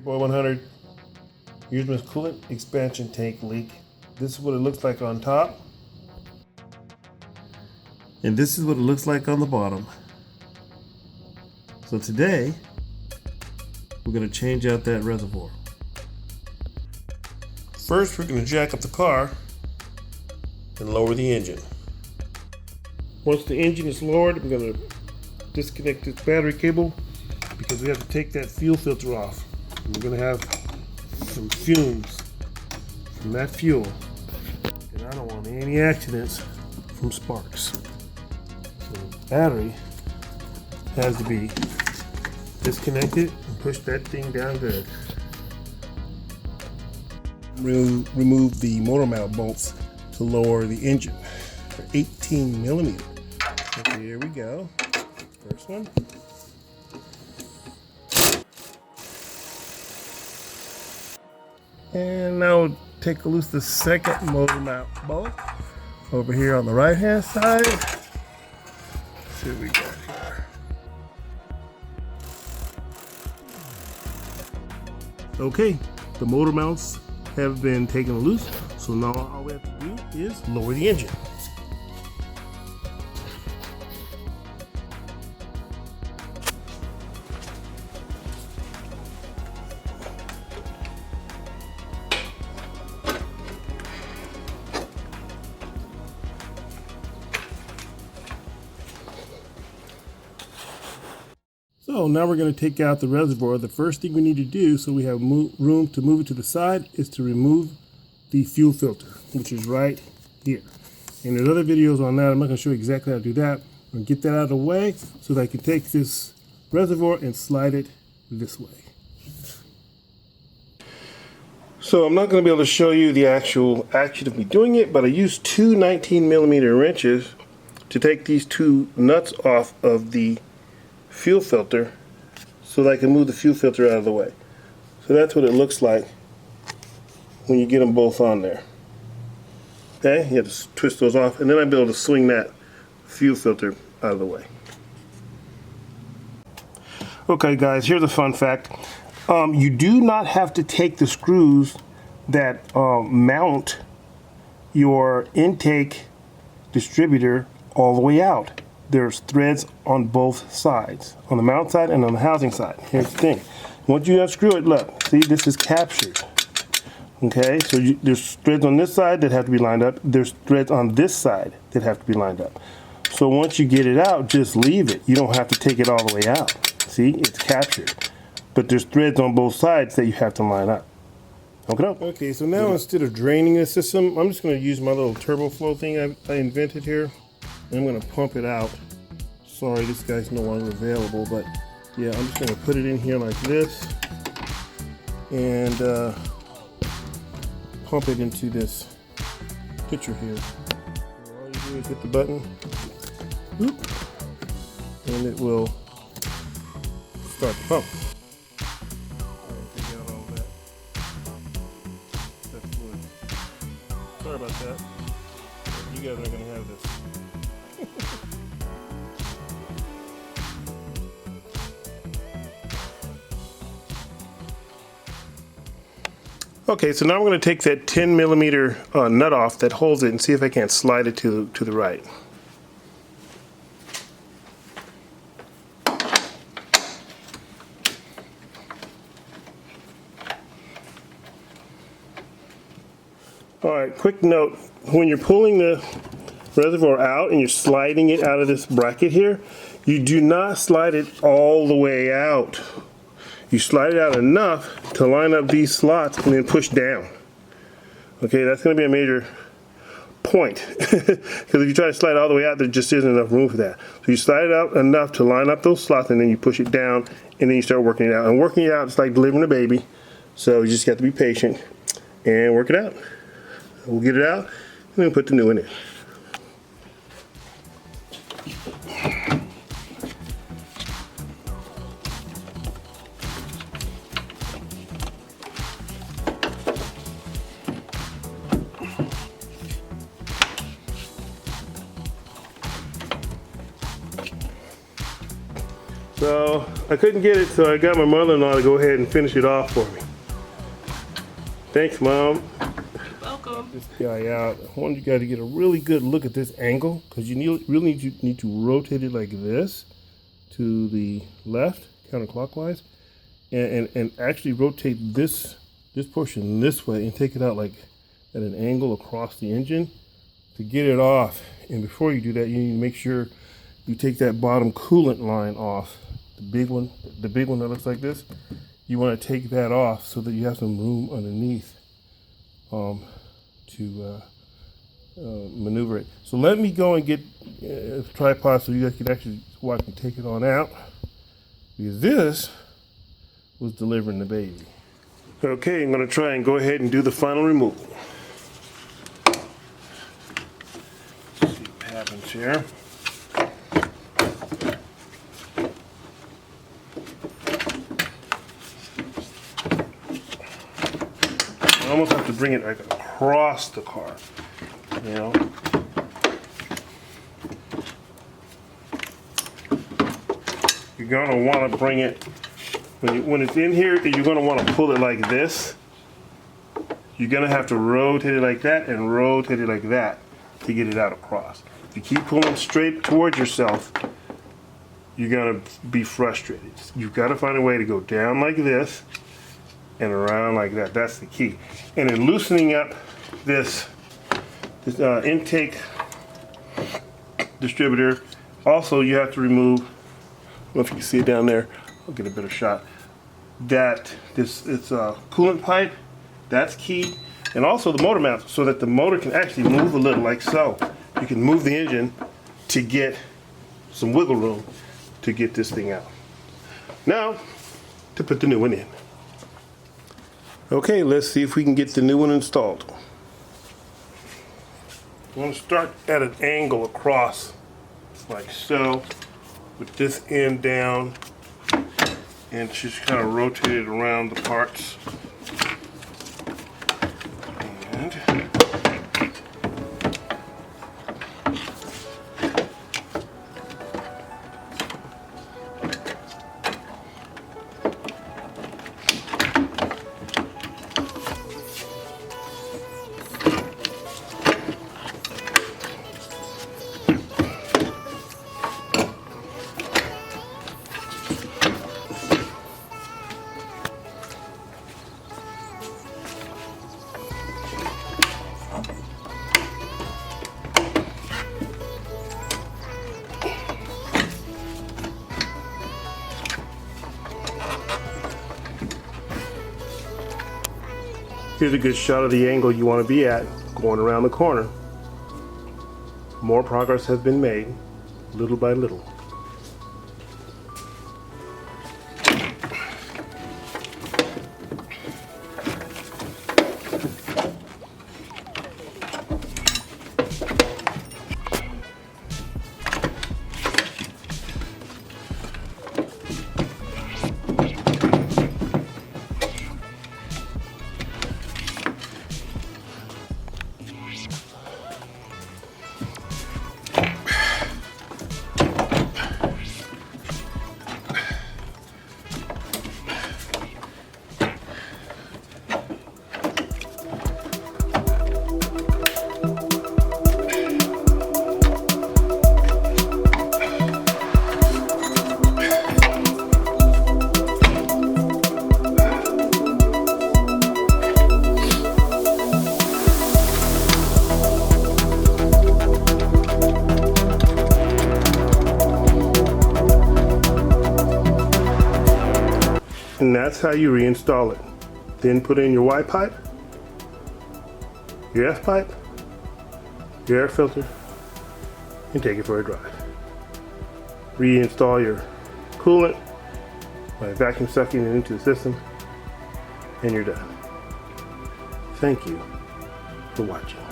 Boy 100. Here's my coolant expansion tank leak. This is what it looks like on top. And this is what it looks like on the bottom. So today, we're going to change out that reservoir. First, we're going to jack up the car and lower the engine. Once the engine is lowered, I'm going to disconnect this battery cable because we have to take that fuel filter off. And we're going to have some fumes from that fuel, and I don't want any accidents from sparks. So the battery has to be disconnected and push that thing down good. Remove the motor mount bolts to lower the engine for 18 millimeter. Okay, here we go. First one. And now we'll take loose the second motor mount bolt over here on the right hand side. Let's see what we got here. Okay, the motor mounts have been taken loose, so now all we have to do is lower the engine. So now we're going to take out the reservoir. The first thing we need to do, so we have room to move it to the side, is to remove the fuel filter, which is right here. And there's other videos on that. I'm not going to show you exactly how to do that. I'm going to get that out of the way so that I can take this reservoir and slide it this way. So I'm not going to be able to show you the actual action of me doing it, but I used two 19 millimeter wrenches to take these two nuts off of the fuel filter so that I can move the fuel filter out of the way. So that's what it looks like when you get them both on there. Okay, you have to twist those off, and then I'll be able to swing that fuel filter out of the way. Okay guys, here's a fun fact. You do not have to take the screws that mount your intake distributor all the way out. There's threads on both sides, on the mount side and on the housing side. Here's the thing. Once you unscrew it, look, see, this is captured. Okay, so there's threads on this side that have to be lined up. There's threads on this side that have to be lined up. So once you get it out, just leave it. You don't have to take it all the way out. See, it's captured. But there's threads on both sides that you have to line up. Okay, so now instead of draining the system, I'm just going to use my little turbo flow thing I invented here. And I'm going to pump it out. Sorry, this guy's no longer available, but yeah, I'm just going to put it in here like this and pump it into this pitcher here. All you do is hit the button, whoop, and it will start the pump. Take out all that fluid. Sorry about that. You guys are going to have this. Okay, so now I'm going to take that 10 millimeter nut off that holds it and see if I can't slide it to the right. Alright, quick note, when you're pulling the reservoir out and you're sliding it out of this bracket here, you do not slide it all the way out. You slide it out enough to line up these slots and then push down. Okay, that's going to be a major point because if you try to slide it all the way out, there just isn't enough room for that. So you slide it out enough to line up those slots, and then you push it down, and then you start working it out. And working it out is like delivering a baby, so you just have to be patient and work it out. We'll get it out and then put the new one in. So I couldn't get it, so I got my mother-in-law to go ahead and finish it off for me. Thanks, Mom. You're welcome. This guy out. I want you guys to get a really good look at this angle, because you really need to rotate it like this to the left, counterclockwise, and actually rotate this portion this way and take it out like at an angle across the engine to get it off. And before you do that, you need to make sure you take that bottom coolant line off. The big one that looks like this. You want to take that off so that you have some room underneath to maneuver it. So let me go and get a tripod so you guys can actually watch me take it on out, because this was delivering the baby. Okay, I'm going to try and go ahead and do the final removal. Let's see what happens here. I almost have to bring it like across the car, you know. You're gonna want to bring it when it's in here. You're gonna want to pull it like this. You're gonna have to rotate it like that and rotate it like that to get it out across. If you keep pulling straight towards yourself, you're gonna be frustrated. You've got to find a way to go down like this and around like that. That's the key. And in loosening up this intake distributor, also you have to remove, I don't know if you can see it down there, I'll get a better shot, that it's a coolant pipe, that's key. And also the motor mount, so that the motor can actually move a little, like so. You can move the engine to get some wiggle room to get this thing out. Now, to put the new one in. Okay, let's see if we can get the new one installed. I'm going to start at an angle across, like so, with this end down, and just kind of rotate it around the parts. And here's a good shot of the angle you want to be at going around the corner. More progress has been made, little by little. And that's how you reinstall it. Then put in your Y pipe, your F pipe, your air filter, and take it for a drive. Reinstall your coolant by vacuum sucking it into the system, and you're done. Thank you for watching.